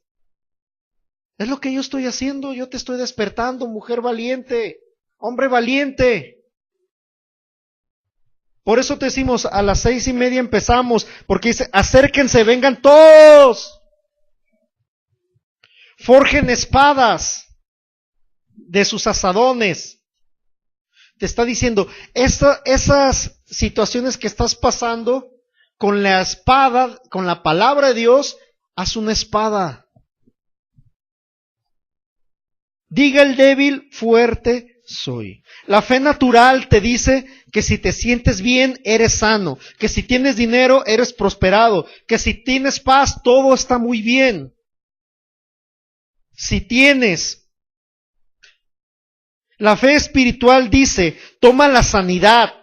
Es lo que yo estoy haciendo, yo te estoy despertando, mujer valiente, hombre valiente. Por eso te decimos, a las 6:30 empezamos, porque dice, acérquense, vengan todos. Forjen espadas de sus asadones. Te está diciendo, esas situaciones que estás pasando, con la espada, con la palabra de Dios, haz una espada. Diga el débil, fuerte soy. La fe natural te dice que si te sientes bien, eres sano, que si tienes dinero, eres prosperado, que si tienes paz, todo está muy bien. Si tienes, la fe espiritual dice, toma la sanidad,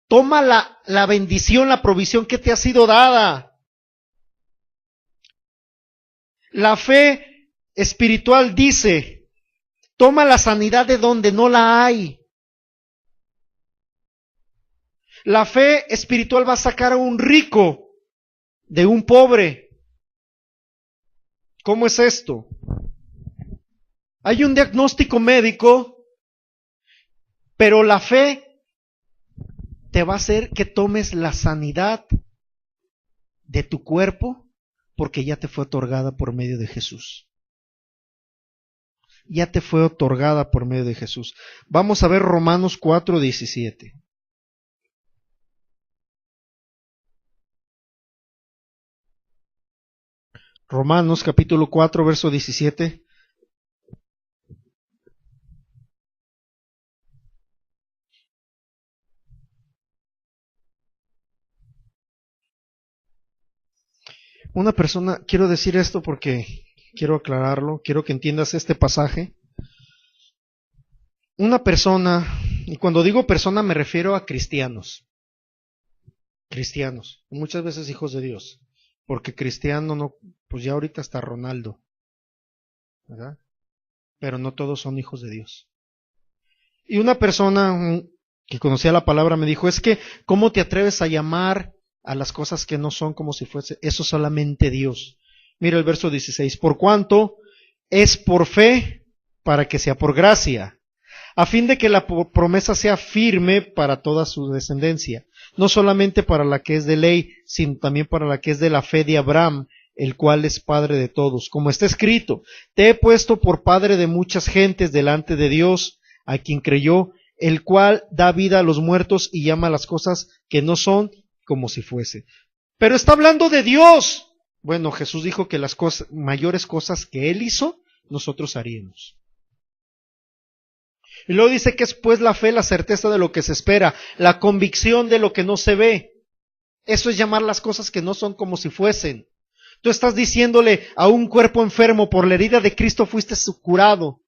toma la bendición, la provisión que te ha sido dada. La fe espiritual dice, toma la sanidad de donde no la hay. La fe espiritual va a sacar a un rico de un pobre. ¿Cómo es esto? Hay un diagnóstico médico, pero la fe te va a hacer que tomes la sanidad de tu cuerpo porque ya te fue otorgada por medio de Jesús. Ya te fue otorgada por medio de Jesús. Vamos a ver Romanos 4:17. Romanos capítulo 4, verso 17. Una persona, quiero decir esto porque quiero aclararlo, quiero que entiendas este pasaje. Una persona, y cuando digo persona me refiero a cristianos, muchas veces hijos de Dios, porque cristiano no, pues ya ahorita está Ronaldo, ¿verdad? Pero no todos son hijos de Dios. Y una persona que conocía la palabra me dijo, es que, ¿cómo te atreves a llamar a las cosas que no son como si fuese eso solamente Dios? Mira el verso 16, por cuanto es por fe para que sea por gracia, a fin de que la promesa sea firme para toda su descendencia, no solamente para la que es de ley, sino también para la que es de la fe de Abraham, el cual es padre de todos. Como está escrito, te he puesto por padre de muchas gentes delante de Dios, a quien creyó, el cual da vida a los muertos y llama a las cosas que no son como si fuese. Pero está hablando de Dios. Bueno, Jesús dijo que las mayores cosas que Él hizo, nosotros haríamos. Y luego dice que es pues la fe, la certeza de lo que se espera, la convicción de lo que no se ve. Eso es llamar las cosas que no son como si fuesen. Tú estás diciéndole a un cuerpo enfermo, por la herida de Cristo fuiste curado.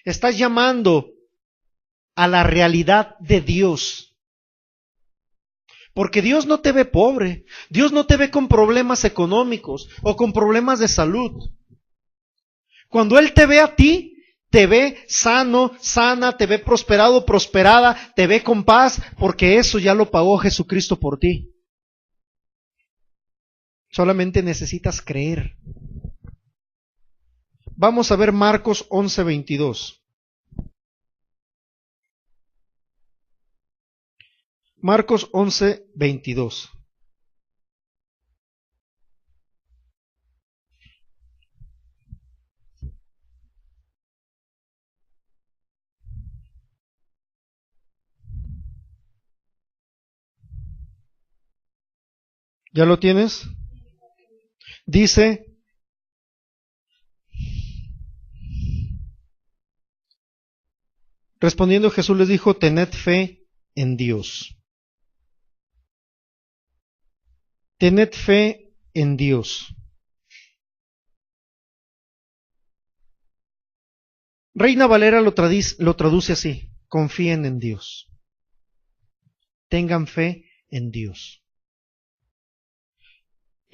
Estás llamando a la realidad de Dios. Porque Dios no te ve pobre, Dios no te ve con problemas económicos o con problemas de salud. Cuando Él te ve a ti, te ve sano, sana, te ve prosperado, prosperada, te ve con paz, porque eso ya lo pagó Jesucristo por ti. Solamente necesitas creer. Vamos a ver Marcos 11:22. Marcos 11:22. ¿Ya lo tienes? Dice, respondiendo Jesús les dijo, tened fe en Dios. Tened fe en Dios. Reina Valera lo traduce así, confíen en Dios. Tengan fe en Dios.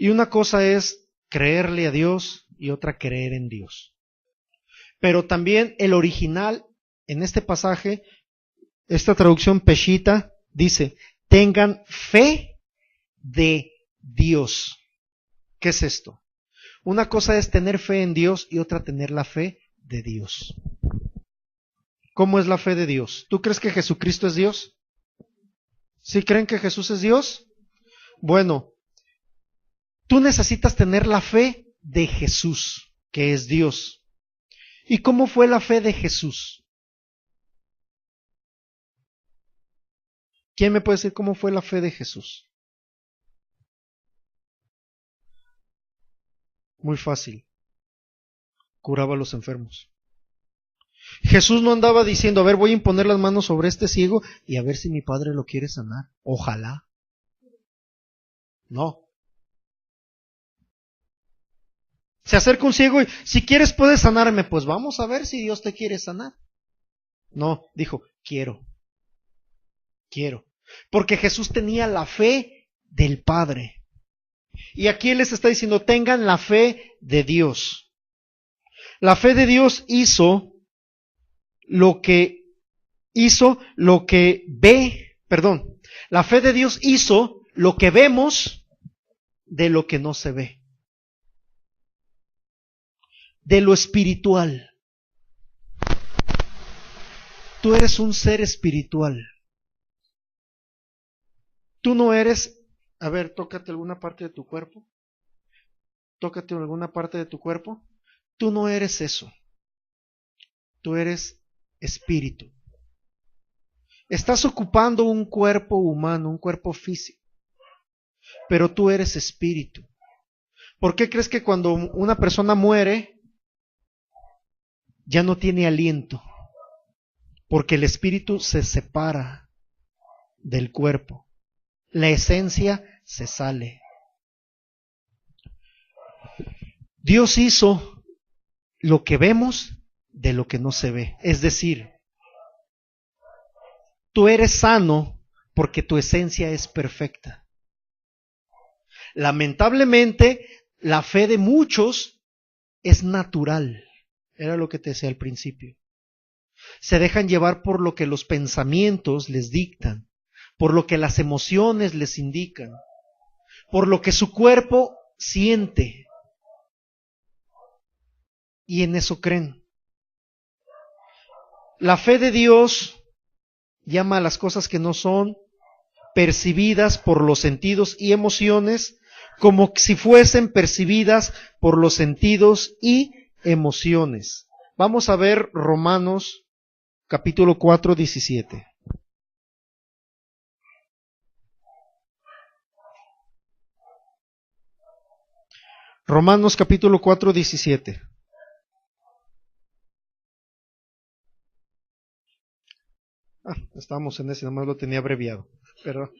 Y una cosa es creerle a Dios y otra creer en Dios. Pero también el original, en este pasaje, esta traducción Peshita, dice, tengan fe de Dios. ¿Qué es esto? Una cosa es tener fe en Dios y otra tener la fe de Dios. ¿Cómo es la fe de Dios? ¿Tú crees que Jesucristo es Dios? ¿Sí creen que Jesús es Dios? Bueno, tú necesitas tener la fe de Jesús, que es Dios. ¿Y cómo fue la fe de Jesús? ¿Quién me puede decir cómo fue la fe de Jesús? Muy fácil. Curaba a los enfermos. Jesús no andaba diciendo, a ver, voy a imponer las manos sobre este ciego y a ver si mi padre lo quiere sanar. Ojalá. No. Se acerca un ciego y, si quieres puedes sanarme. Pues vamos a ver si Dios te quiere sanar. No, dijo, quiero. Porque Jesús tenía la fe del Padre. Y aquí Él les está diciendo, tengan la fe de Dios. La fe de Dios hizo lo que la fe de Dios hizo lo que vemos de lo que no se ve. De lo espiritual. Tú eres un ser espiritual. Tú no eres, a ver, tócate alguna parte de tu cuerpo. Tócate alguna parte de tu cuerpo. Tú no eres eso. Tú eres espíritu. Estás ocupando un cuerpo humano, un cuerpo físico. Pero tú eres espíritu. ¿Por qué crees que cuando una persona muere, ya no tiene aliento? Porque el espíritu se separa del cuerpo. La esencia se sale. Dios hizo lo que vemos de lo que no se ve. Es decir, tú eres sano porque tu esencia es perfecta. Lamentablemente, la fe de muchos es natural. Era lo que te decía al principio. Se dejan llevar por lo que los pensamientos les dictan, por lo que las emociones les indican, por lo que su cuerpo siente. Y en eso creen. La fe de Dios llama a las cosas que no son percibidas por los sentidos y emociones como si fuesen percibidas por los sentidos y emociones. Vamos a ver Romanos capítulo 4, 17. Romanos capítulo 4, 17. Estábamos en ese, nomás lo tenía abreviado. Pero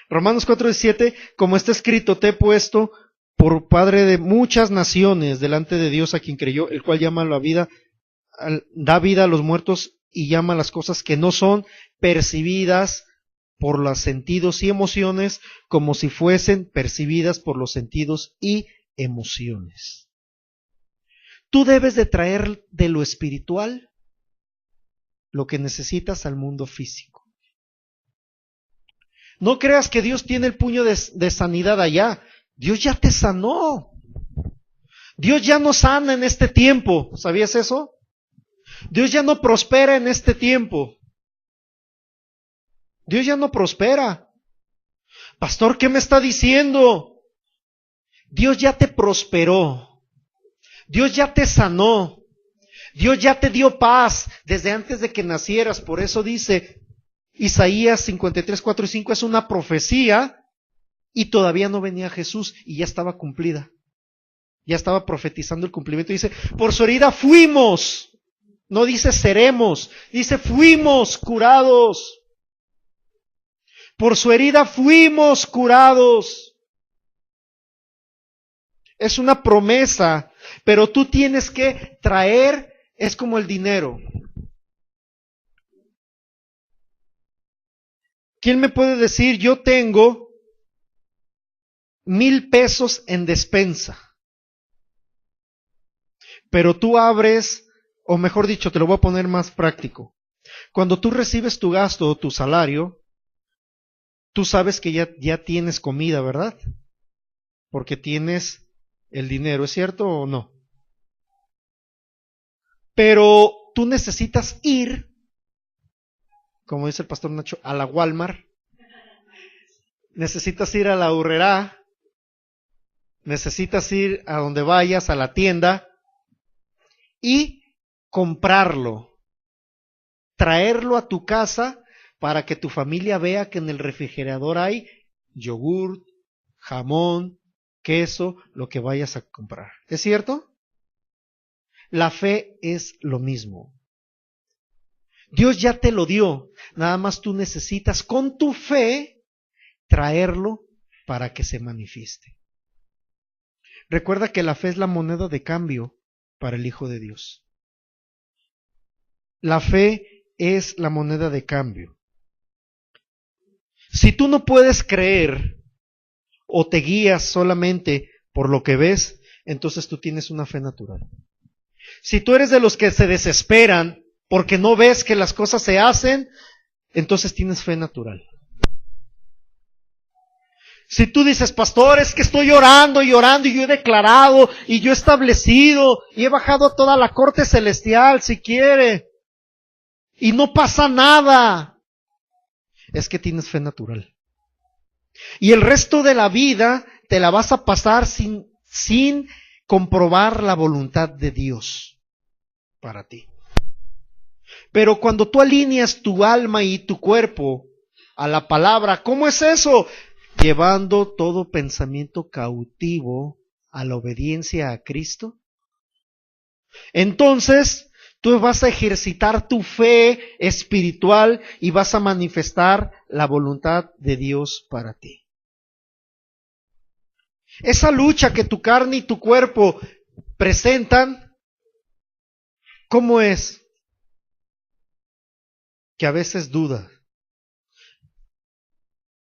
Romanos 4, 17, como está escrito, te he puesto por padre de muchas naciones delante de Dios a quien creyó, el cual llama a la vida, da vida a los muertos y llama a las cosas que no son percibidas por los sentidos y emociones como si fuesen percibidas por los sentidos y emociones. Tú debes de traer de lo espiritual lo que necesitas al mundo físico. No creas que Dios tiene el puño de sanidad allá. Dios ya te sanó. Dios ya no sana en este tiempo. ¿Sabías eso? Dios ya no prospera en este tiempo. Dios ya no prospera. Pastor, ¿qué me está diciendo? Dios ya te prosperó. Dios ya te sanó. Dios ya te dio paz desde antes de que nacieras. Por eso dice Isaías 53, 4 y 5 es una profecía y todavía no venía Jesús y ya estaba cumplida. Ya estaba profetizando el cumplimiento. Dice, por su herida fuimos. No dice seremos, dice fuimos curados. Por su herida fuimos curados. Es una promesa, pero tú tienes que traer. Es como el dinero. ¿Quién me puede decir, yo tengo 1,000 pesos en despensa? Pero tú abres, o mejor dicho, te lo voy a poner más práctico. Cuando tú recibes tu gasto o tu salario, tú sabes que ya tienes comida, ¿verdad? Porque tienes el dinero, ¿es cierto o no? Pero tú necesitas ir, como dice el pastor Nacho, a la Walmart, necesitas ir a la Urrera, necesitas ir a donde vayas, a la tienda, y comprarlo, traerlo a tu casa para que tu familia vea que en el refrigerador hay yogur, jamón, queso, lo que vayas a comprar. ¿Es cierto? La fe es lo mismo. Dios ya te lo dio, nada más tú necesitas con tu fe traerlo para que se manifieste. Recuerda que la fe es la moneda de cambio para el Hijo de Dios. La fe es la moneda de cambio. Si tú no puedes creer o te guías solamente por lo que ves, entonces tú tienes una fe natural. Si tú eres de los que se desesperan porque no ves que las cosas se hacen, entonces tienes fe natural. Si tú dices, pastor, es que estoy orando y orando y yo he declarado y yo he establecido y he bajado a toda la corte celestial si quiere y no pasa nada, es que tienes fe natural. Y el resto de la vida te la vas a pasar sin comprobar la voluntad de Dios para ti. Pero cuando tú alineas tu alma y tu cuerpo a la palabra, ¿cómo es eso? Llevando todo pensamiento cautivo a la obediencia a Cristo. Entonces, tú vas a ejercitar tu fe espiritual y vas a manifestar la voluntad de Dios para ti. Esa lucha que tu carne y tu cuerpo presentan, ¿cómo es? Que a veces duda.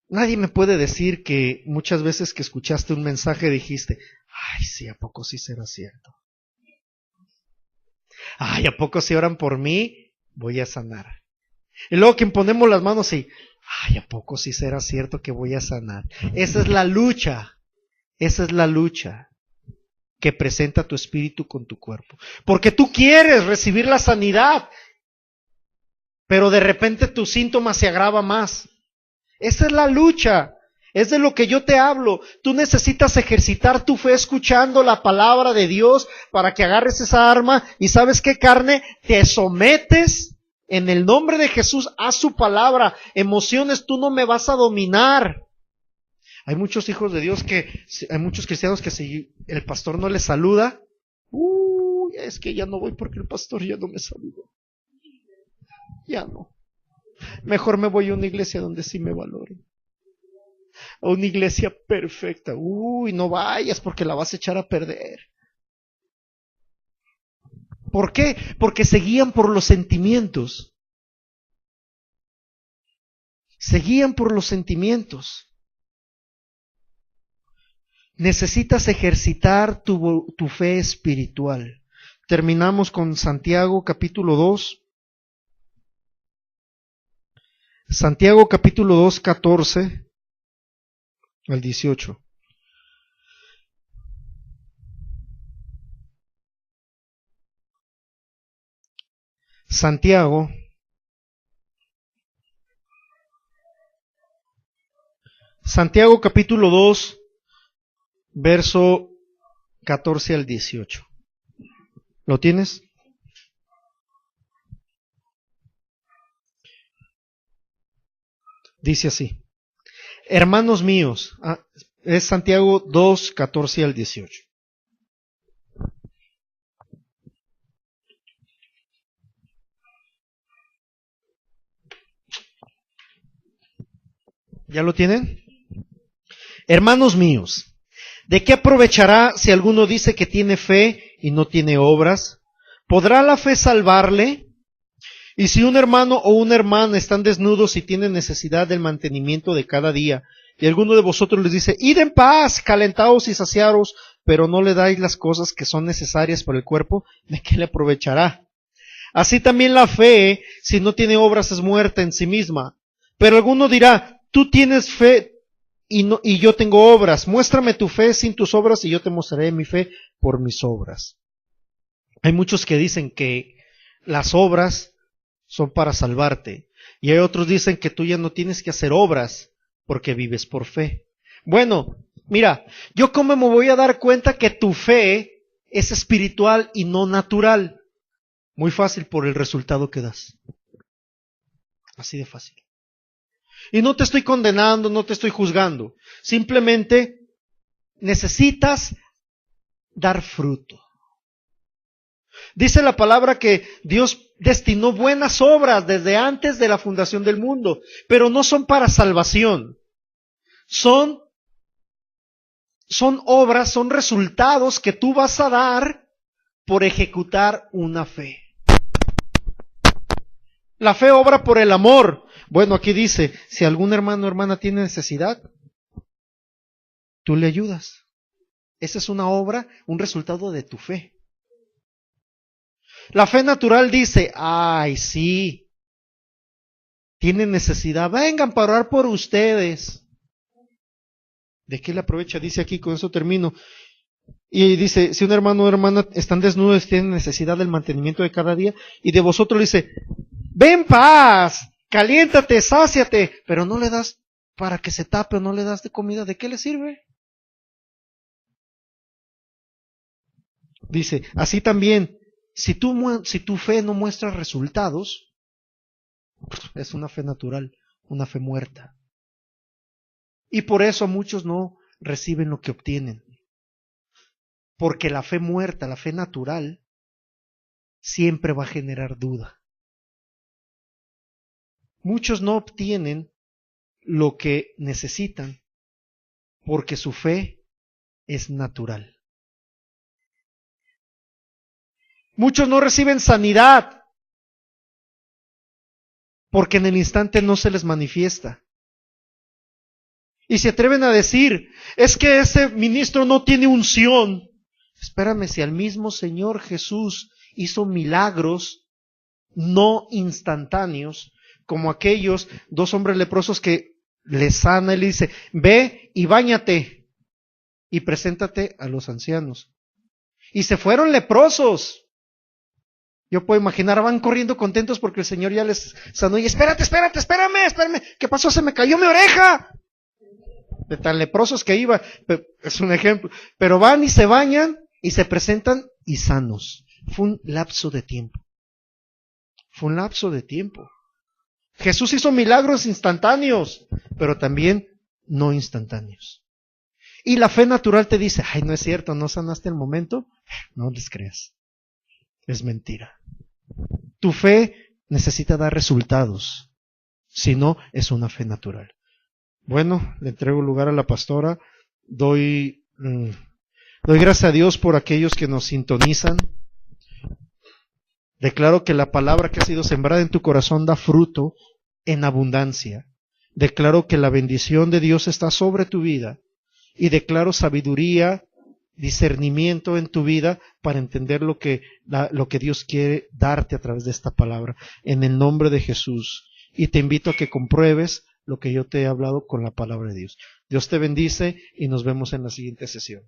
Nadie me puede decir que muchas veces que escuchaste un mensaje dijiste, ay, sí, ¿a poco sí será cierto? Ay, ¿a poco si oran por mí? Voy a sanar. Y luego que ponemos las manos y, ay, ¿a poco sí será cierto que voy a sanar? Esa es la lucha que presenta tu espíritu con tu cuerpo. Porque tú quieres recibir la sanidad, pero de repente tu síntoma se agrava más. Esa es la lucha, es de lo que yo te hablo. Tú necesitas ejercitar tu fe escuchando la palabra de Dios para que agarres esa arma y ¿sabes qué, carne? Te sometes en el nombre de Jesús a su palabra. Emociones tú no me vas a dominar. Hay muchos hijos de Dios hay muchos cristianos que si el pastor no les saluda, es que ya no voy porque el pastor ya no me saludó. Ya no. Mejor me voy a una iglesia donde sí me valoren. A una iglesia perfecta. No vayas porque la vas a echar a perder. ¿Por qué? Porque se guían por los sentimientos. Se guían por los sentimientos. Necesitas ejercitar tu fe espiritual. Terminamos con Santiago capítulo 2. Santiago capítulo 2, 14 al 18. Santiago capítulo 2, verso 14 al 18. ¿Lo tienes? Dice así. Hermanos míos, es Santiago 2, 14 al 18. ¿Ya lo tienen? Hermanos míos, ¿de qué aprovechará si alguno dice que tiene fe y no tiene obras? ¿Podrá la fe salvarle? Y si un hermano o una hermana están desnudos y tienen necesidad del mantenimiento de cada día, y alguno de vosotros les dice, id en paz, calentaos y saciaros, pero no le dais las cosas que son necesarias para el cuerpo, ¿de qué le aprovechará? Así también la fe, si no tiene obras, es muerta en sí misma. Pero alguno dirá, tú tienes fe y yo tengo obras. Muéstrame tu fe sin tus obras y yo te mostraré mi fe por mis obras. Hay muchos que dicen que las obras son para salvarte. Y hay otros que dicen que tú ya no tienes que hacer obras porque vives por fe. Bueno, mira, ¿yo cómo me voy a dar cuenta que tu fe es espiritual y no natural? Muy fácil, por el resultado que das. Así de fácil. Y no te estoy condenando, no te estoy juzgando. Simplemente necesitas dar fruto. Dice la palabra que Dios destinó buenas obras desde antes de la fundación del mundo, pero no son para salvación. Son obras, son resultados que tú vas a dar por ejecutar una fe. La fe obra por el amor. Bueno, aquí dice, si algún hermano o hermana tiene necesidad, tú le ayudas. Esa es una obra, un resultado de tu fe. La fe natural dice, ay, sí, tienen necesidad, vengan para orar por ustedes. ¿De qué le aprovecha? Dice aquí, con eso termino. Y dice, si un hermano o hermana están desnudos, tienen necesidad del mantenimiento de cada día, y de vosotros le dice, ven paz, caliéntate, sáciate, pero no le das para que se tape o no le das de comida, ¿de qué le sirve? Dice, así también, si tu fe no muestra resultados, es una fe natural, una fe muerta. Y por eso muchos no reciben lo que obtienen. Porque la fe muerta, la fe natural, siempre va a generar duda. Muchos no obtienen lo que necesitan porque su fe es natural. Muchos no reciben sanidad porque en el instante no se les manifiesta. Y se atreven a decir, es que ese ministro no tiene unción. Espérame, si al mismo Señor Jesús hizo milagros no instantáneos, como aquellos 2 hombres leprosos que le sana, él dice, ve y báñate y preséntate a los ancianos. Y se fueron leprosos. Yo puedo imaginar, van corriendo contentos porque el Señor ya les sanó. Y espérame, ¿qué pasó? Se me cayó mi oreja. De tan leprosos que iba, es un ejemplo. Pero van y se bañan y se presentan y sanos. Fue un lapso de tiempo. Jesús hizo milagros instantáneos, pero también no instantáneos. Y la fe natural te dice, ay, no es cierto, no sanaste el momento. No les creas. Es mentira. Tu fe necesita dar resultados. Si no, es una fe natural. Bueno, le entrego lugar a la pastora. Doy gracias a Dios por aquellos que nos sintonizan. Declaro que la palabra que ha sido sembrada en tu corazón da fruto en abundancia. Declaro que la bendición de Dios está sobre tu vida. Y declaro sabiduría, discernimiento en tu vida para entender lo que Dios quiere darte a través de esta palabra. En el nombre de Jesús. Y te invito a que compruebes lo que yo te he hablado con la palabra de Dios. Dios te bendice y nos vemos en la siguiente sesión.